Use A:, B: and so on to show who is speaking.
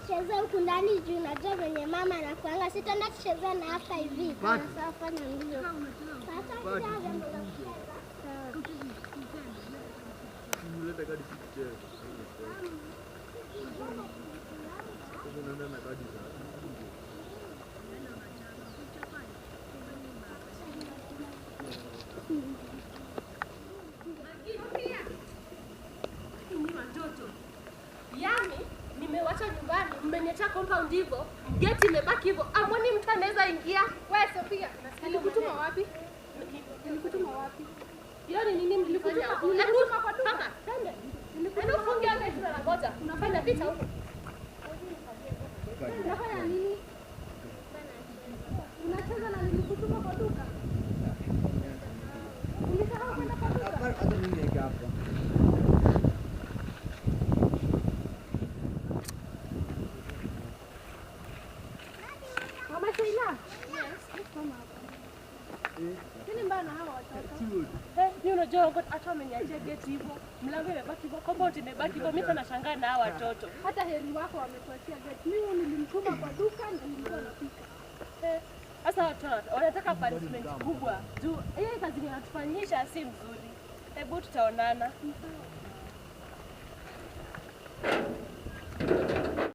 A: tucheze huku ndani juu najua venye mama anakuanga. Sitaenda kucheza na hapa hivi. Sasa fanya ndio. Sasa
B: Nileta kadi sikicheza. Unaenda na kadi za.
C: Yaani nimewacha nyumbani, mmeniacha compound hivyo, gate imebaki hivyo. Amoni mtu anaweza ingia. Wewe Sofia, nilikutuma wapi? Nilikutuma wapi? Yaani nini mlikutuma? Nilikutuma kwa duka. Twende. Nilikutuma fungia gate na ngoja. Unafanya vita huko. Unafanya nini? Unacheza na nilikutuma kwa duka. Ulisahau kwenda kwa duka.
B: Hata mimi nika hapa.
C: Mama Sheila. Yes, mama hapa. Nini mbaya na hawa watoto? Ni unajua hata wameniachia gate hivyo. Mlango imebaki hivyo, compound imebaki hivyo. Mimi nashangaa na hawa watoto. Hata heri wako wametuachia gate. Mimi nilimtuma kwa duka na nilikuwa napika. Sasa watoto wanataka punishment kubwa. Juu hii kazi wanatufanyisha si mzuri. Hebu tutaonana.